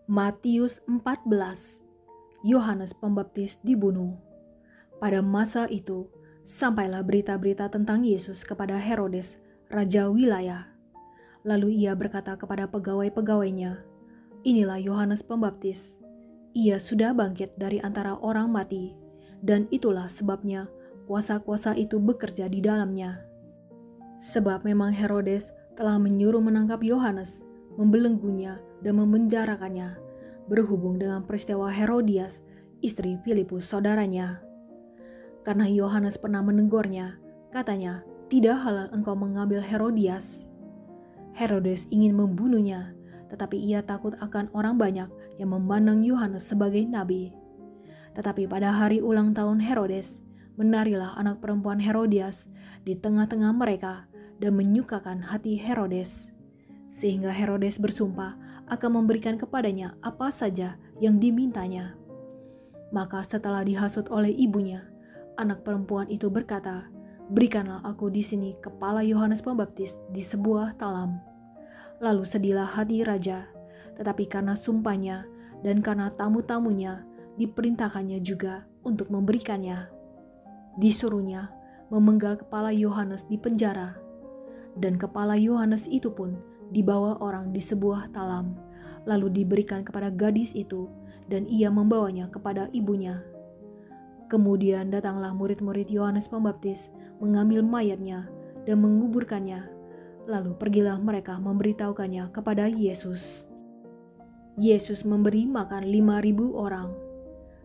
Matius 14. Yohanes Pembaptis dibunuh. Pada masa itu, sampailah berita-berita tentang Yesus kepada Herodes, raja wilayah. Lalu ia berkata kepada pegawai-pegawainya, "Inilah Yohanes Pembaptis. Ia sudah bangkit dari antara orang mati, dan itulah sebabnya kuasa-kuasa itu bekerja di dalamnya." Sebab memang Herodes telah menyuruh menangkap Yohanes, membelenggunya dan memenjarakannya, berhubung dengan peristiwa Herodias, istri Filipus saudaranya. Karena Yohanes pernah menegurnya, katanya, "Tidak halal engkau mengambil Herodias." Herodes ingin membunuhnya, tetapi ia takut akan orang banyak yang memandang Yohanes sebagai nabi. Tetapi pada hari ulang tahun Herodes, menarilah anak perempuan Herodias di tengah-tengah mereka dan menyukakan hati Herodes. Sehingga Herodes bersumpah akan memberikan kepadanya apa saja yang dimintanya. Maka setelah dihasut oleh ibunya, anak perempuan itu berkata, "Berikanlah aku di sini kepala Yohanes Pembaptis di sebuah talam." Lalu sedihlah hati raja, tetapi karena sumpahnya dan karena tamu-tamunya diperintahkannya juga untuk memberikannya. Disuruhnya memenggal kepala Yohanes di penjara, dan kepala Yohanes itu pun dibawa orang di sebuah talam, lalu diberikan kepada gadis itu, dan ia membawanya kepada ibunya. Kemudian datanglah murid-murid Yohanes Pembaptis mengambil mayatnya dan menguburkannya, lalu pergilah mereka memberitahukannya kepada Yesus. Yesus memberi makan 5.000 orang.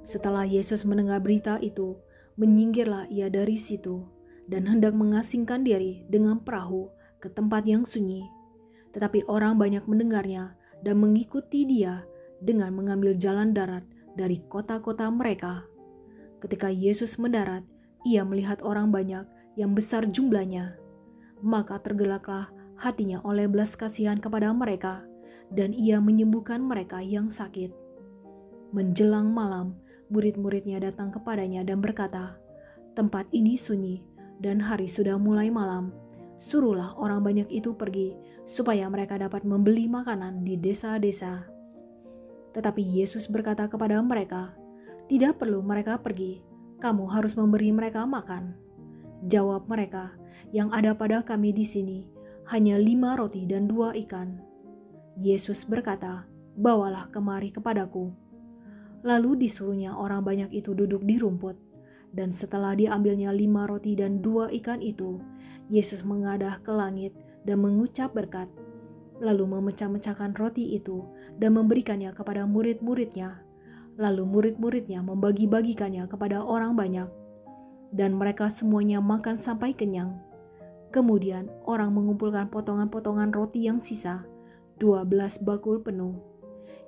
Setelah Yesus mendengar berita itu, menyingkirlah ia dari situ dan hendak mengasingkan diri dengan perahu ke tempat yang sunyi. Tetapi orang banyak mendengarnya dan mengikuti dia dengan mengambil jalan darat dari kota-kota mereka. Ketika Yesus mendarat, ia melihat orang banyak yang besar jumlahnya. Maka tergeraklah hatinya oleh belas kasihan kepada mereka, dan ia menyembuhkan mereka yang sakit. Menjelang malam, murid-muridnya datang kepadanya dan berkata, "Tempat ini sunyi dan hari sudah mulai malam. Suruhlah orang banyak itu pergi, supaya mereka dapat membeli makanan di desa-desa." Tetapi Yesus berkata kepada mereka, "Tidak perlu mereka pergi, kamu harus memberi mereka makan." Jawab mereka, "Yang ada pada kami di sini hanya 5 roti dan 2 ikan." Yesus berkata, "Bawalah kemari kepadaku." Lalu disuruhnya orang banyak itu duduk di rumput. Dan setelah diambilnya 5 roti dan 2 ikan itu, Yesus mengadah ke langit dan mengucap berkat. Lalu memecah-mecahkan roti itu dan memberikannya kepada murid-muridnya. Lalu murid-muridnya membagi-bagikannya kepada orang banyak. Dan mereka semuanya makan sampai kenyang. Kemudian orang mengumpulkan potongan-potongan roti yang sisa, 12 bakul penuh.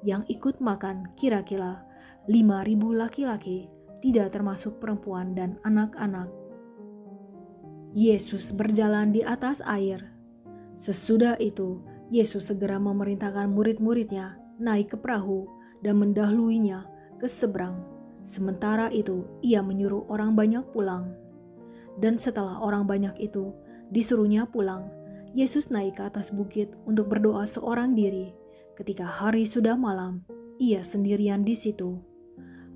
Yang ikut makan kira-kira 5.000 laki-laki, tidak termasuk perempuan dan anak-anak. Yesus berjalan di atas air. Sesudah itu, Yesus segera memerintahkan murid-muridnya naik ke perahu dan mendahuluinya ke seberang. Sementara itu, ia menyuruh orang banyak pulang. Dan setelah orang banyak itu disuruhnya pulang, Yesus naik ke atas bukit untuk berdoa seorang diri. Ketika hari sudah malam, ia sendirian di situ.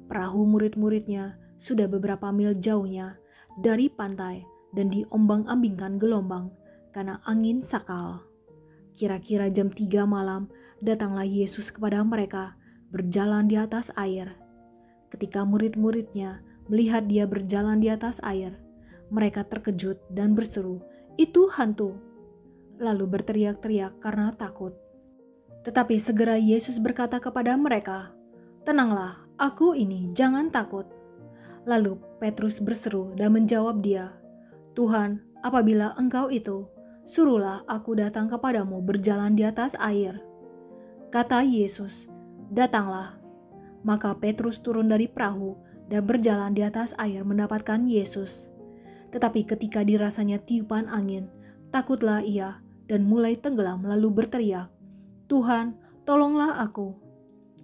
Perahu murid-muridnya sudah beberapa mil jauhnya dari pantai dan diombang-ambingkan gelombang karena angin sakal. Kira-kira jam 3 malam datanglah Yesus kepada mereka berjalan di atas air. Ketika murid-muridnya melihat dia berjalan di atas air, mereka terkejut dan berseru, "Itu hantu!" Lalu berteriak-teriak karena takut. Tetapi segera Yesus berkata kepada mereka, "Tenanglah, aku ini, jangan takut." Lalu Petrus berseru dan menjawab dia, "Tuhan, apabila engkau itu, suruhlah aku datang kepadamu berjalan di atas air." Kata Yesus, "Datanglah." Maka Petrus turun dari perahu dan berjalan di atas air mendapatkan Yesus. Tetapi ketika dirasanya tiupan angin, takutlah ia dan mulai tenggelam lalu berteriak, "Tuhan, tolonglah aku."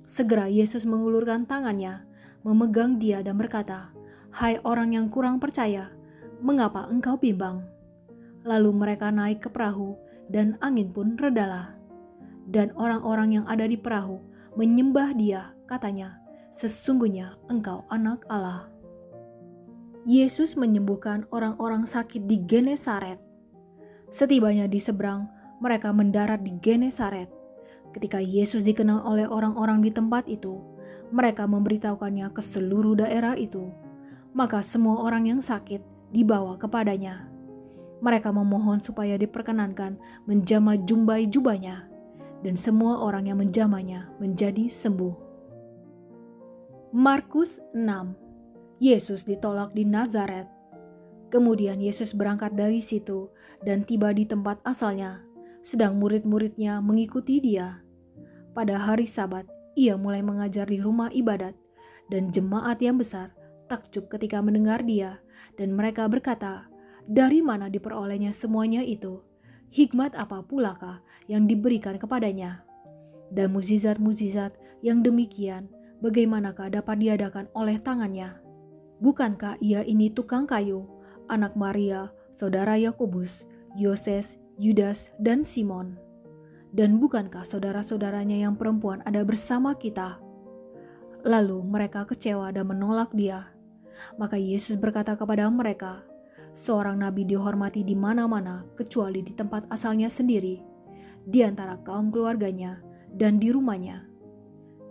Segera Yesus mengulurkan tangannya, memegang dia dan berkata, "Hai orang yang kurang percaya, mengapa engkau bimbang?" Lalu mereka naik ke perahu dan angin pun redalah. Dan orang-orang yang ada di perahu menyembah Dia, katanya, "Sesungguhnya Engkau Anak Allah." Yesus menyembuhkan orang-orang sakit di Genesaret. Setibanya di seberang, mereka mendarat di Genesaret. Ketika Yesus dikenal oleh orang-orang di tempat itu, mereka memberitahukannya ke seluruh daerah itu. Maka semua orang yang sakit dibawa kepadanya. Mereka memohon supaya diperkenankan menjamah jumbai jubahnya, dan semua orang yang menjamahnya menjadi sembuh. Markus 6. Yesus ditolak di Nazaret. Kemudian Yesus berangkat dari situ dan tiba di tempat asalnya, sedang murid-muridnya mengikuti Dia. Pada hari Sabat, Ia mulai mengajar di rumah ibadat, dan jemaat yang besar takjub ketika mendengar Dia, dan mereka berkata, "Dari mana diperolehnya semuanya itu? Hikmat apa pulakah yang diberikan kepadanya? Dan mukjizat-mukjizat yang demikian, bagaimanakah dapat diadakan oleh tangannya? Bukankah Ia ini tukang kayu, anak Maria, saudara Yakobus, Yoses, Yudas, dan Simon? Dan bukankah saudara-saudaranya yang perempuan ada bersama kita?" Lalu mereka kecewa dan menolak Dia. Maka Yesus berkata kepada mereka, "Seorang nabi dihormati di mana-mana kecuali di tempat asalnya sendiri, di antara kaum keluarganya dan di rumahnya.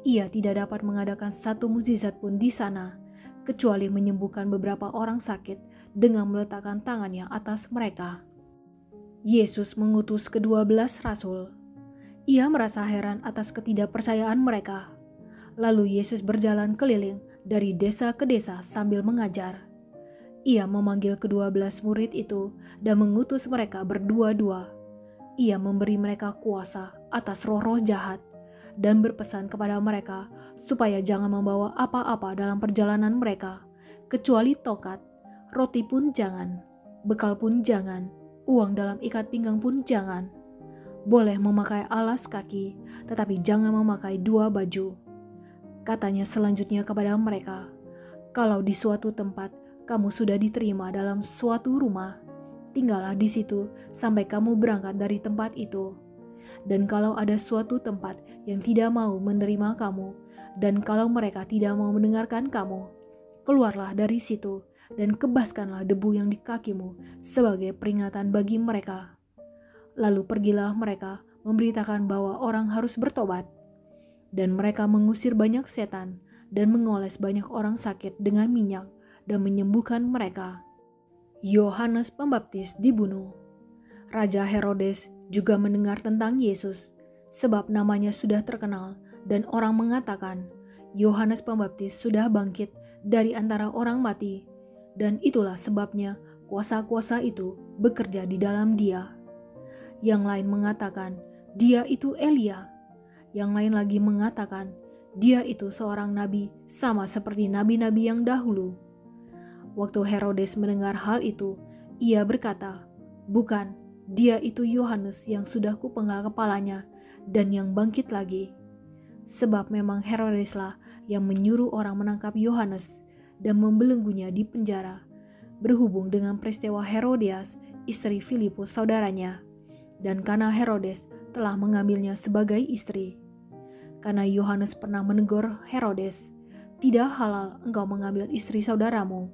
Ia tidak dapat mengadakan satu mukjizat pun di sana, kecuali menyembuhkan beberapa orang sakit dengan meletakkan tangannya atas mereka." Yesus mengutus ke-12 rasul. Ia merasa heran atas ketidakpercayaan mereka. Lalu Yesus berjalan keliling dari desa ke desa sambil mengajar. Ia memanggil ke-12 murid itu dan mengutus mereka berdua-dua. Ia memberi mereka kuasa atas roh-roh jahat dan berpesan kepada mereka supaya jangan membawa apa-apa dalam perjalanan mereka, kecuali tongkat, roti pun jangan, bekal pun jangan, uang dalam ikat pinggang pun jangan. Boleh memakai alas kaki, tetapi jangan memakai 2 baju. Katanya selanjutnya kepada mereka, "Kalau di suatu tempat kamu sudah diterima dalam suatu rumah, tinggallah di situ sampai kamu berangkat dari tempat itu. Dan kalau ada suatu tempat yang tidak mau menerima kamu, dan kalau mereka tidak mau mendengarkan kamu, keluarlah dari situ dan kebaskanlah debu yang di kakimu sebagai peringatan bagi mereka." Lalu pergilah mereka memberitakan bahwa orang harus bertobat. Dan mereka mengusir banyak setan dan mengoles banyak orang sakit dengan minyak dan menyembuhkan mereka. Yohanes Pembaptis dibunuh. Raja Herodes juga mendengar tentang Yesus, sebab namanya sudah terkenal, dan orang mengatakan, "Yohanes Pembaptis sudah bangkit dari antara orang mati," dan itulah sebabnya kuasa-kuasa itu bekerja di dalam Dia. Yang lain mengatakan, "Dia itu Elia." Yang lain lagi mengatakan, "Dia itu seorang nabi sama seperti nabi-nabi yang dahulu." Waktu Herodes mendengar hal itu, ia berkata, "Bukan, dia itu Yohanes yang sudah kupenggal kepalanya dan yang bangkit lagi." Sebab memang Herodeslah yang menyuruh orang menangkap Yohanes dan membelenggunya di penjara, berhubung dengan peristiwa Herodias, istri Filipus saudaranya, dan karena Herodes telah mengambilnya sebagai istri. Karena Yohanes pernah menegur Herodes, "Tidak halal engkau mengambil istri saudaramu."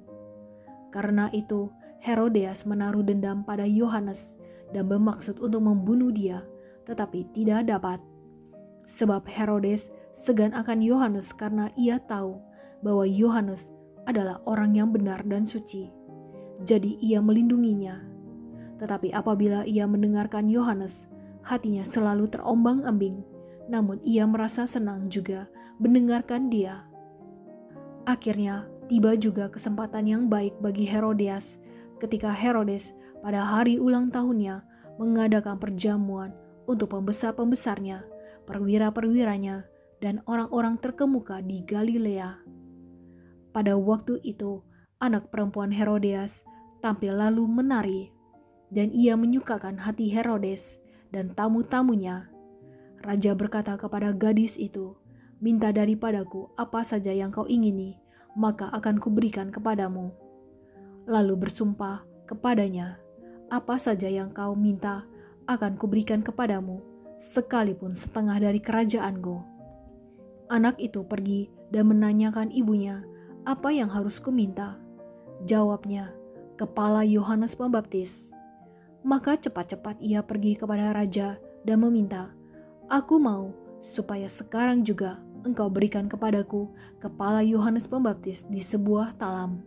Karena itu Herodias menaruh dendam pada Yohanes dan bermaksud untuk membunuh dia, tetapi tidak dapat. Sebab Herodes segan akan Yohanes karena ia tahu bahwa Yohanes adalah orang yang benar dan suci. Jadi ia melindunginya. Tetapi apabila ia mendengarkan Yohanes, hatinya selalu terombang-ambing, namun ia merasa senang juga mendengarkan dia. Akhirnya tiba juga kesempatan yang baik bagi Herodias ketika Herodes pada hari ulang tahunnya mengadakan perjamuan untuk pembesar-pembesarnya, perwira-perwiranya, dan orang-orang terkemuka di Galilea. Pada waktu itu, anak perempuan Herodias tampil lalu menari, dan ia menyukakan hati Herodes dan tamu-tamunya. Raja berkata kepada gadis itu, "Minta daripadaku apa saja yang kau ingini, maka akan kuberikan kepadamu." Lalu bersumpah kepadanya, apa saja yang kau minta akan kuberikan kepadamu, sekalipun setengah dari kerajaanku." Anak itu pergi dan menanyakan ibunya, "Apa yang harus kuminta?" Jawabnya, "Kepala Yohanes Pembaptis." Maka cepat-cepat ia pergi kepada raja dan meminta, "Aku mau supaya sekarang juga engkau berikan kepadaku kepala Yohanes Pembaptis di sebuah talam."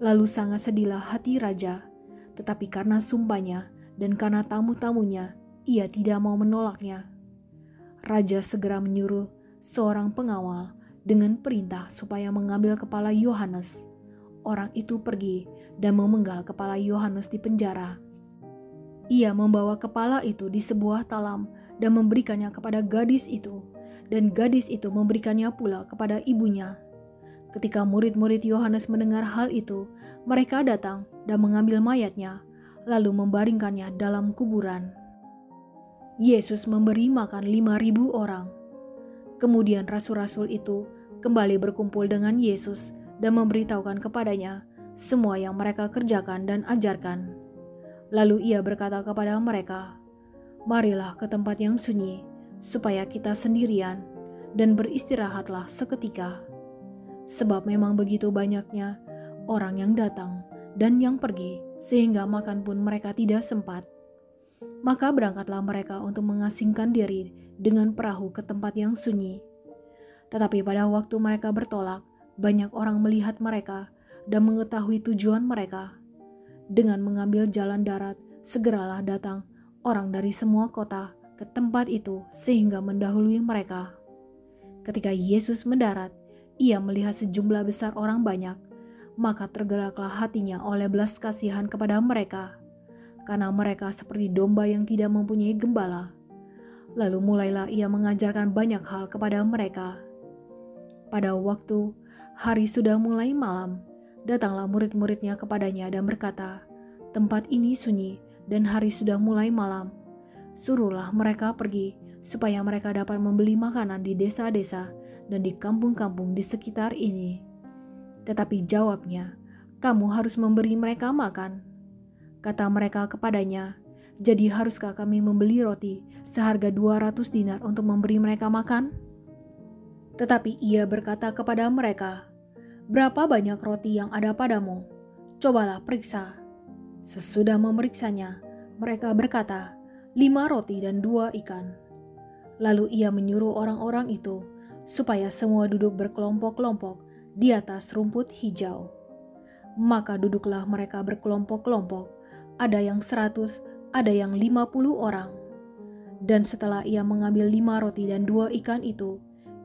Lalu sangat sedihlah hati raja, tetapi karena sumpahnya dan karena tamu-tamunya, ia tidak mau menolaknya. Raja segera menyuruh seorang pengawal dengan perintah supaya mengambil kepala Yohanes. Orang itu pergi dan memenggal kepala Yohanes di penjara. Ia membawa kepala itu di sebuah talam dan memberikannya kepada gadis itu, dan gadis itu memberikannya pula kepada ibunya. Ketika murid-murid Yohanes mendengar hal itu, mereka datang dan mengambil mayatnya, lalu membaringkannya dalam kuburan. Yesus memberi makan 5.000 orang. Kemudian rasul-rasul itu kembali berkumpul dengan Yesus dan memberitahukan kepadanya semua yang mereka kerjakan dan ajarkan. Lalu ia berkata kepada mereka, "Marilah ke tempat yang sunyi, supaya kita sendirian, dan beristirahatlah seketika. Sebab memang begitu banyaknya orang yang datang dan yang pergi, sehingga makan pun mereka tidak sempat." Maka berangkatlah mereka untuk mengasingkan diri dengan perahu ke tempat yang sunyi. Tetapi pada waktu mereka bertolak, banyak orang melihat mereka dan mengetahui tujuan mereka. Dengan mengambil jalan darat, segeralah datang orang dari semua kota ke tempat itu sehingga mendahului mereka. Ketika Yesus mendarat, ia melihat sejumlah besar orang banyak, maka tergeraklah hatinya oleh belas kasihan kepada mereka, karena mereka seperti domba yang tidak mempunyai gembala. Lalu mulailah ia mengajarkan banyak hal kepada mereka. Pada waktu hari sudah mulai malam, datanglah murid-muridnya kepadanya dan berkata, "Tempat ini sunyi dan hari sudah mulai malam. Suruhlah mereka pergi supaya mereka dapat membeli makanan di desa-desa dan di kampung-kampung di sekitar ini." Tetapi jawabnya, "Kamu harus memberi mereka makan." Kata mereka kepadanya, "Jadi haruskah kami membeli roti seharga 200 dinar untuk memberi mereka makan?" Tetapi ia berkata kepada mereka, "Berapa banyak roti yang ada padamu? Cobalah periksa." Sesudah memeriksanya, mereka berkata, 5 roti dan 2 ikan. Lalu ia menyuruh orang-orang itu supaya semua duduk berkelompok-kelompok di atas rumput hijau. Maka duduklah mereka berkelompok-kelompok, ada yang 100, ada yang 50 orang. Dan setelah ia mengambil 5 roti dan 2 ikan itu,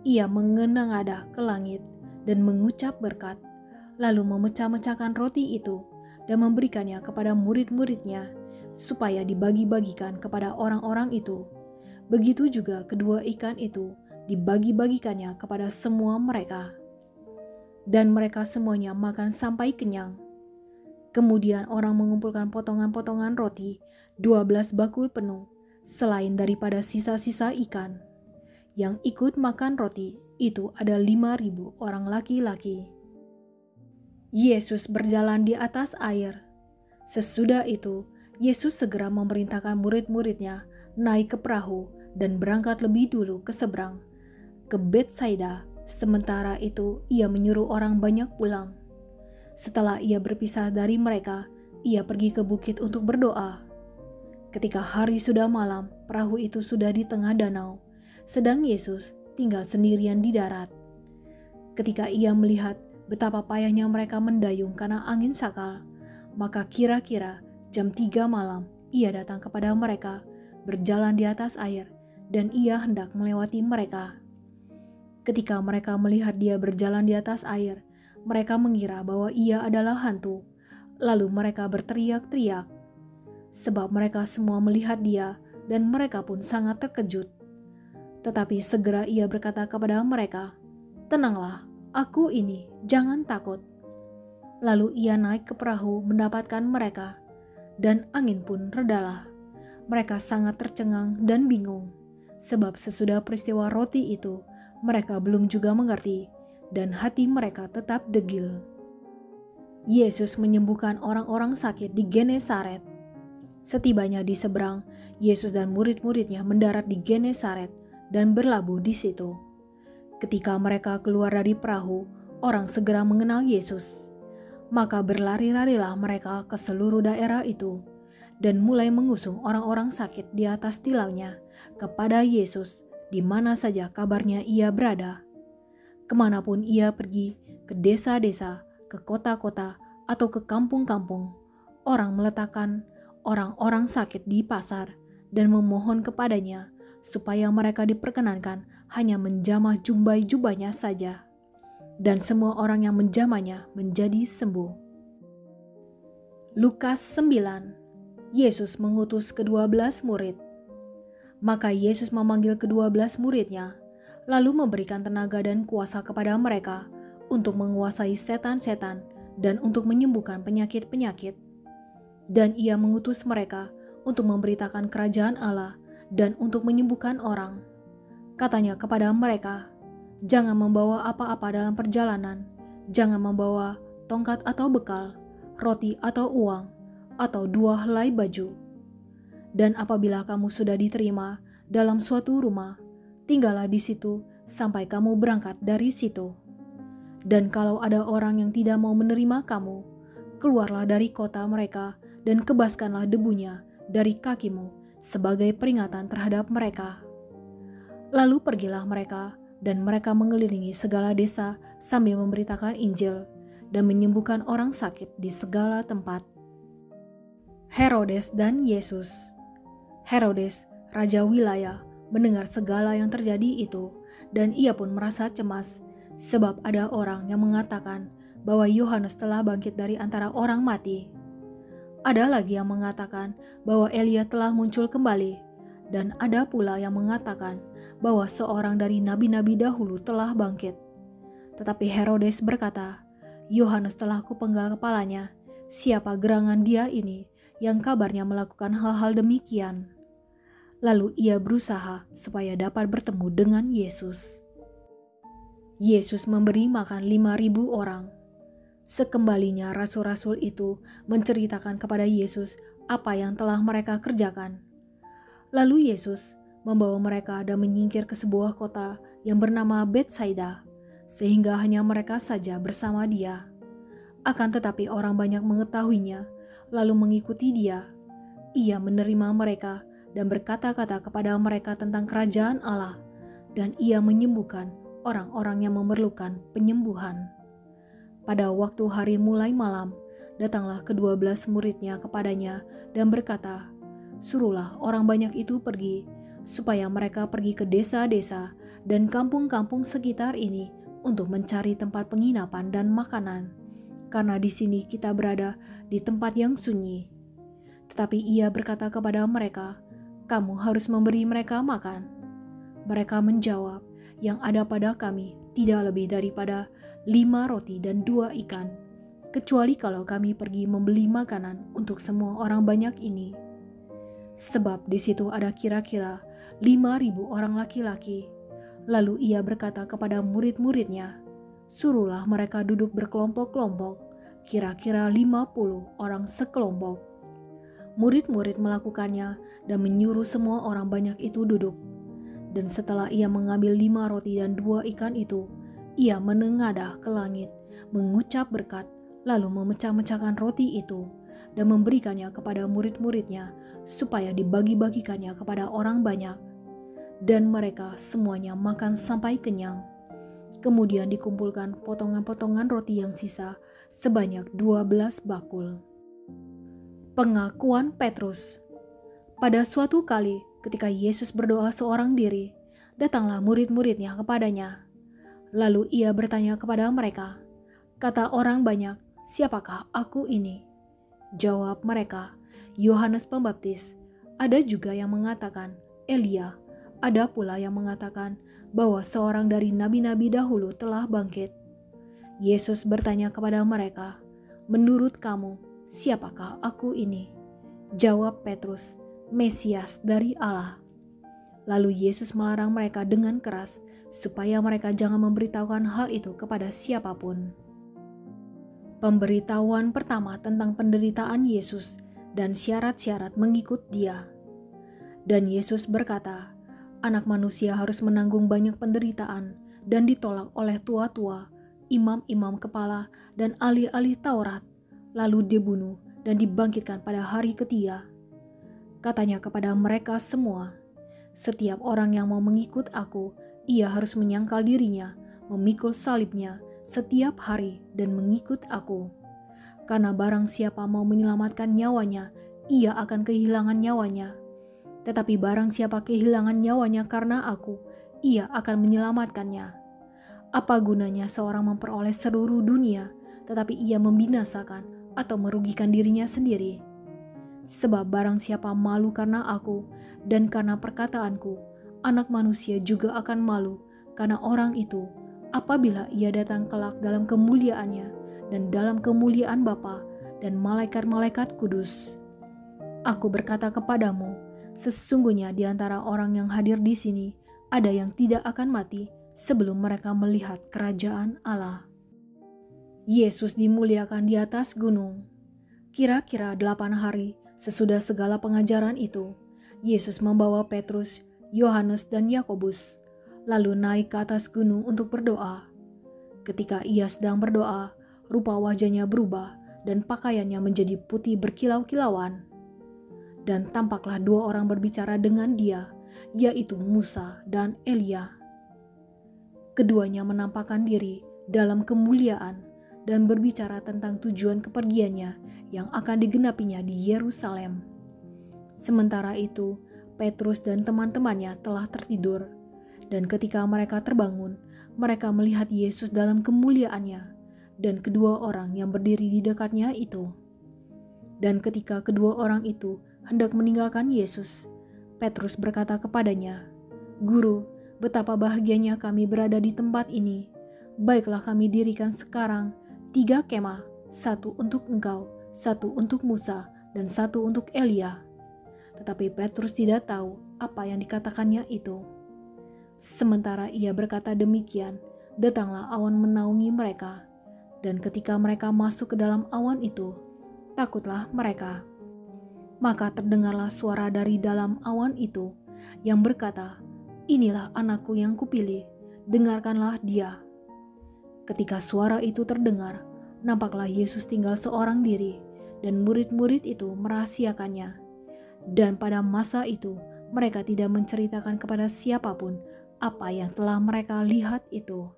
ia mengenengadah ke langit dan mengucap berkat, lalu memecah-mecahkan roti itu dan memberikannya kepada murid-muridnya supaya dibagi-bagikan kepada orang-orang itu. Begitu juga kedua ikan itu dibagi-bagikannya kepada semua mereka. Dan mereka semuanya makan sampai kenyang. Kemudian orang mengumpulkan potongan-potongan roti, 12 bakul penuh, selain daripada sisa-sisa ikan. Yang ikut makan roti itu ada 5.000 orang laki-laki. Yesus berjalan di atas air. Sesudah itu, Yesus segera memerintahkan murid-muridnya naik ke perahu dan berangkat lebih dulu ke seberang, ke Betsaida. Sementara itu, ia menyuruh orang banyak pulang. Setelah ia berpisah dari mereka, ia pergi ke bukit untuk berdoa. Ketika hari sudah malam, perahu itu sudah di tengah danau, sedang Yesus tinggal sendirian di darat. Ketika ia melihat betapa payahnya mereka mendayung karena angin sakal, maka kira-kira jam 3 malam ia datang kepada mereka, berjalan di atas air, dan ia hendak melewati mereka. Ketika mereka melihat dia berjalan di atas air, mereka mengira bahwa ia adalah hantu. Lalu mereka berteriak-teriak, sebab mereka semua melihat dia dan mereka pun sangat terkejut. Tetapi segera ia berkata kepada mereka, "Tenanglah, aku ini, jangan takut." Lalu ia naik ke perahu mendapatkan mereka, dan angin pun redalah. Mereka sangat tercengang dan bingung, sebab sesudah peristiwa roti itu, mereka belum juga mengerti, dan hati mereka tetap degil. Yesus menyembuhkan orang-orang sakit di Genesaret. Setibanya di seberang, Yesus dan murid-muridnya mendarat di Genesaret dan berlabuh di situ. Ketika mereka keluar dari perahu, orang segera mengenal Yesus. Maka berlari-larilah mereka ke seluruh daerah itu dan mulai mengusung orang-orang sakit di atas tilaunya kepada Yesus di mana saja kabarnya ia berada. Kemanapun ia pergi, ke desa-desa, ke kota-kota, atau ke kampung-kampung, orang meletakkan orang-orang sakit di pasar dan memohon kepadanya supaya mereka diperkenankan hanya menjamah jubah-jubahnya saja. Dan semua orang yang menjamahnya menjadi sembuh. Lukas 9. Yesus mengutus ke-12 murid. Maka Yesus memanggil ke-12 muridnya, lalu memberikan tenaga dan kuasa kepada mereka untuk menguasai setan-setan dan untuk menyembuhkan penyakit-penyakit. Dan ia mengutus mereka untuk memberitakan kerajaan Allah dan untuk menyembuhkan orang. Katanya kepada mereka, jangan membawa apa-apa dalam perjalanan, jangan membawa tongkat atau bekal, roti atau uang, atau 2 helai baju. Dan apabila kamu sudah diterima dalam suatu rumah, tinggallah di situ sampai kamu berangkat dari situ. Dan kalau ada orang yang tidak mau menerima kamu, keluarlah dari kota mereka dan kebaskanlah debunya dari kakimu sebagai peringatan terhadap mereka. Lalu pergilah mereka, dan mereka mengelilingi segala desa sambil memberitakan Injil dan menyembuhkan orang sakit di segala tempat. Herodes dan Yesus. Herodes, raja wilayah, mendengar segala yang terjadi itu, dan ia pun merasa cemas, sebab ada orang yang mengatakan bahwa Yohanes telah bangkit dari antara orang mati. Ada lagi yang mengatakan bahwa Elia telah muncul kembali, dan ada pula yang mengatakan bahwa seorang dari nabi-nabi dahulu telah bangkit. Tetapi Herodes berkata, Yohanes telah kupenggal kepalanya, siapa gerangan dia ini yang kabarnya melakukan hal-hal demikian? Lalu ia berusaha supaya dapat bertemu dengan Yesus. Yesus memberi makan 5.000 orang. Sekembalinya rasul-rasul itu menceritakan kepada Yesus apa yang telah mereka kerjakan. Lalu Yesus membawa mereka dan menyingkir ke sebuah kota yang bernama Betsaida, sehingga hanya mereka saja bersama dia. Akan tetapi orang banyak mengetahuinya, lalu mengikuti dia. Ia menerima mereka dan berkata-kata kepada mereka tentang kerajaan Allah, dan ia menyembuhkan orang-orang yang memerlukan penyembuhan. Pada waktu hari mulai malam, datanglah ke-12 muridnya kepadanya dan berkata, suruhlah orang banyak itu pergi, supaya mereka pergi ke desa-desa dan kampung-kampung sekitar ini untuk mencari tempat penginapan dan makanan, karena di sini kita berada di tempat yang sunyi. Tetapi ia berkata kepada mereka, kamu harus memberi mereka makan. Mereka menjawab, yang ada pada kami tidak lebih daripada 5 roti dan 2 ikan, kecuali kalau kami pergi membeli makanan untuk semua orang banyak ini. Sebab di situ ada kira-kira 5.000 orang laki-laki. Lalu ia berkata kepada murid-muridnya, suruhlah mereka duduk berkelompok-kelompok, kira-kira 50 orang sekelompok. Murid-murid melakukannya dan menyuruh semua orang banyak itu duduk. Dan setelah ia mengambil 5 roti dan 2 ikan itu, ia menengadah ke langit, mengucap berkat, lalu memecah-mecahkan roti itu dan memberikannya kepada murid-muridnya supaya dibagi-bagikannya kepada orang banyak. Dan mereka semuanya makan sampai kenyang. Kemudian dikumpulkan potongan-potongan roti yang sisa sebanyak 12 bakul. Pengakuan Petrus. Pada suatu kali ketika Yesus berdoa seorang diri, datanglah murid-muridnya kepadanya. Lalu ia bertanya kepada mereka, kata orang banyak, siapakah aku ini? Jawab mereka, Yohanes Pembaptis. Ada juga yang mengatakan Elia. Ada pula yang mengatakan bahwa seorang dari nabi-nabi dahulu telah bangkit. Yesus bertanya kepada mereka, menurut kamu, siapakah aku ini? Jawab Petrus, Mesias dari Allah. Lalu Yesus melarang mereka dengan keras supaya mereka jangan memberitahukan hal itu kepada siapapun. Pemberitahuan pertama tentang penderitaan Yesus dan syarat-syarat mengikut Dia. Dan Yesus berkata, Anak Manusia harus menanggung banyak penderitaan dan ditolak oleh tua-tua, imam-imam kepala, dan ahli-ahli Taurat, lalu dibunuh dan dibangkitkan pada hari ketiga. Katanya kepada mereka semua, setiap orang yang mau mengikut aku, ia harus menyangkal dirinya, memikul salibnya setiap hari dan mengikut aku. Karena barang siapa mau menyelamatkan nyawanya, ia akan kehilangan nyawanya. Tetapi barang siapa kehilangan nyawanya karena aku, ia akan menyelamatkannya. Apa gunanya seorang memperoleh seluruh dunia, tetapi ia membinasakan atau merugikan dirinya sendiri? Sebab barang siapa malu karena aku dan karena perkataanku, Anak Manusia juga akan malu karena orang itu apabila ia datang kelak dalam kemuliaannya dan dalam kemuliaan Bapa dan malaikat-malaikat kudus. Aku berkata kepadamu, sesungguhnya di antara orang yang hadir di sini ada yang tidak akan mati sebelum mereka melihat kerajaan Allah. Yesus dimuliakan di atas gunung. Kira-kira 8 hari sesudah segala pengajaran itu, Yesus membawa Petrus, Yohanes, dan Yakobus, lalu naik ke atas gunung untuk berdoa. Ketika ia sedang berdoa, rupa wajahnya berubah dan pakaiannya menjadi putih berkilau-kilauan. Dan tampaklah 2 orang berbicara dengan dia, yaitu Musa dan Elia. Keduanya menampakkan diri dalam kemuliaan dan berbicara tentang tujuan kepergiannya yang akan digenapinya di Yerusalem. Sementara itu, Petrus dan teman-temannya telah tertidur, dan ketika mereka terbangun, mereka melihat Yesus dalam kemuliaannya dan kedua orang yang berdiri di dekatnya itu. Dan ketika kedua orang itu hendak meninggalkan Yesus, Petrus berkata kepadanya, Guru, betapa bahagianya kami berada di tempat ini. Baiklah kami dirikan sekarang 3 kemah, 1 untuk engkau, 1 untuk Musa, dan 1 untuk Elia. Tetapi Petrus tidak tahu apa yang dikatakannya itu. Sementara ia berkata demikian, datanglah awan menaungi mereka, dan ketika mereka masuk ke dalam awan itu, takutlah mereka. Maka terdengarlah suara dari dalam awan itu yang berkata, Inilah anakku yang kupilih, dengarkanlah dia. Ketika suara itu terdengar, nampaklah Yesus tinggal seorang diri, dan murid-murid itu merahasiakannya. Dan pada masa itu, mereka tidak menceritakan kepada siapapun apa yang telah mereka lihat itu.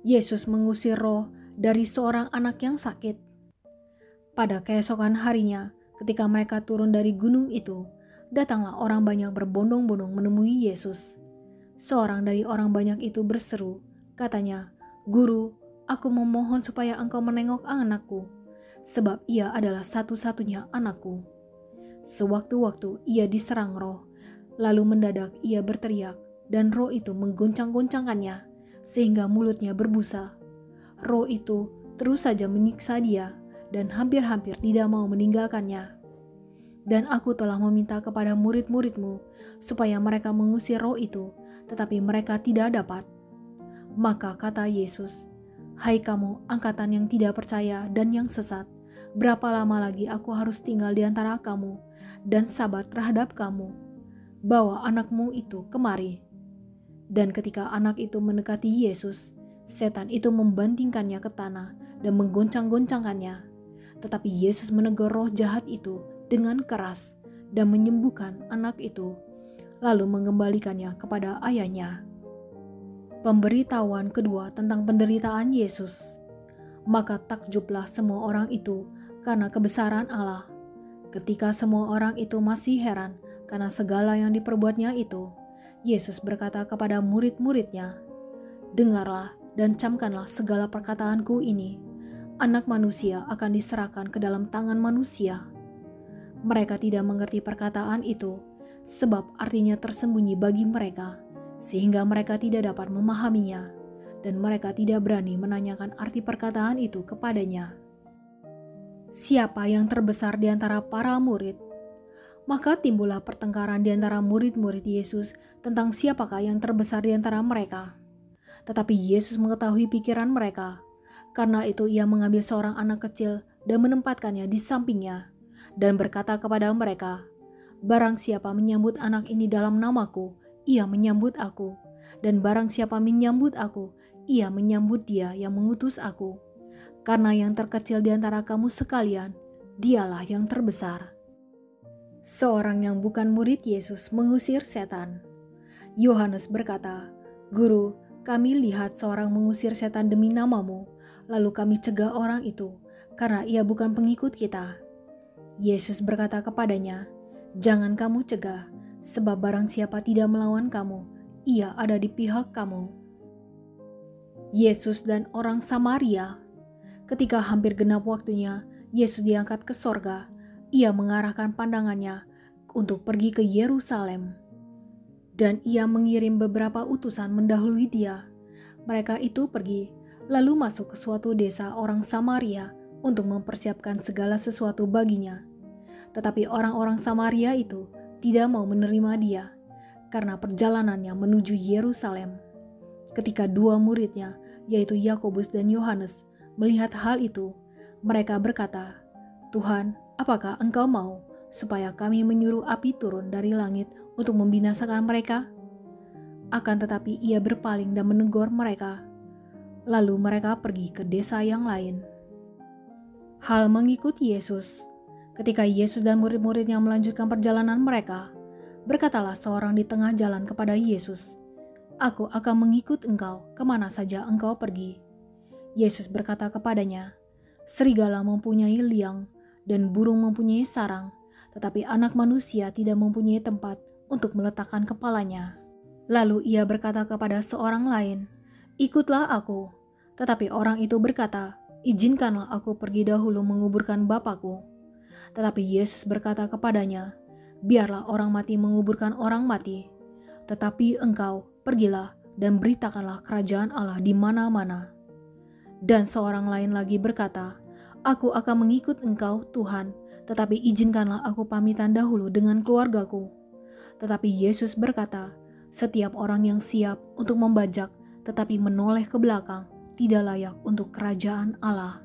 Yesus mengusir roh dari seorang anak yang sakit. Pada keesokan harinya, ketika mereka turun dari gunung itu, datanglah orang banyak berbondong-bondong menemui Yesus. Seorang dari orang banyak itu berseru, katanya, Guru, aku memohon supaya engkau menengok anakku, sebab ia adalah satu-satunya anakku. Sewaktu-waktu ia diserang roh, lalu mendadak ia berteriak, dan roh itu menggoncang-goncangkannya, sehingga mulutnya berbusa. Roh itu terus saja menyiksa dia, dan hampir-hampir tidak mau meninggalkannya. Dan aku telah meminta kepada murid-muridmu, supaya mereka mengusir roh itu, tetapi mereka tidak dapat. Maka kata Yesus, Hai kamu angkatan yang tidak percaya dan yang sesat, berapa lama lagi aku harus tinggal di antara kamu dan sabar terhadap kamu? Bawa anakmu itu kemari. Dan ketika anak itu mendekati Yesus, setan itu membantingkannya ke tanah dan menggoncang-goncangkannya. Tetapi Yesus menegur roh jahat itu dengan keras dan menyembuhkan anak itu, lalu mengembalikannya kepada ayahnya. Pemberitahuan kedua tentang penderitaan Yesus. Maka takjublah semua orang itu karena kebesaran Allah. Ketika semua orang itu masih heran karena segala yang diperbuatnya itu, Yesus berkata kepada murid-muridnya, Dengarlah dan camkanlah segala perkataanku ini. Anak manusia akan diserahkan ke dalam tangan manusia. Mereka tidak mengerti perkataan itu, sebab artinya tersembunyi bagi mereka, sehingga mereka tidak dapat memahaminya, dan mereka tidak berani menanyakan arti perkataan itu kepadanya. Siapa yang terbesar di antara para murid? Maka timbullah pertengkaran di antara murid-murid Yesus tentang siapakah yang terbesar di antara mereka. Tetapi Yesus mengetahui pikiran mereka. Karena itu ia mengambil seorang anak kecil dan menempatkannya di sampingnya, dan berkata kepada mereka, "Barang siapa menyambut anak ini dalam namaku, ia menyambut aku. Dan barang siapa menyambut aku, ia menyambut dia yang mengutus aku. Karena yang terkecil di antara kamu sekalian, dialah yang terbesar." Seorang yang bukan murid Yesus mengusir setan. Yohanes berkata, "Guru, kami lihat seorang mengusir setan demi namamu, lalu kami cegah orang itu, karena ia bukan pengikut kita." Yesus berkata kepadanya, "Jangan kamu cegah, sebab barang siapa tidak melawan kamu, ia ada di pihak kamu." Yesus dan orang Samaria. Ketika hampir genap waktunya, Yesus diangkat ke sorga. Ia mengarahkan pandangannya untuk pergi ke Yerusalem. Dan ia mengirim beberapa utusan mendahului dia. Mereka itu pergi, lalu masuk ke suatu desa orang Samaria untuk mempersiapkan segala sesuatu baginya. Tetapi orang-orang Samaria itu tidak mau menerima dia, karena perjalanannya menuju Yerusalem. Ketika dua muridnya, yaitu Yakobus dan Yohanes, melihat hal itu, mereka berkata, "Tuhan, apakah Engkau mau supaya kami menyuruh api turun dari langit untuk membinasakan mereka?" Akan tetapi ia berpaling dan menegur mereka. Lalu mereka pergi ke desa yang lain. Hal mengikut Yesus. Ketika Yesus dan murid-muridnya melanjutkan perjalanan mereka, berkatalah seorang di tengah jalan kepada Yesus, "Aku akan mengikut Engkau kemana saja Engkau pergi." Yesus berkata kepadanya, "Serigala mempunyai liang dan burung mempunyai sarang, tetapi Anak Manusia tidak mempunyai tempat untuk meletakkan kepalanya." Lalu ia berkata kepada seorang lain, "Ikutlah aku." Tetapi orang itu berkata, "Izinkanlah aku pergi dahulu menguburkan Bapakku." Tetapi Yesus berkata kepadanya, "Biarlah orang mati menguburkan orang mati, tetapi engkau pergilah dan beritakanlah kerajaan Allah di mana-mana." Dan seorang lain lagi berkata, "Aku akan mengikut Engkau, Tuhan, tetapi izinkanlah aku pamitan dahulu dengan keluargaku." Tetapi Yesus berkata, "Setiap orang yang siap untuk membajak tetapi menoleh ke belakang tidak layak untuk kerajaan Allah."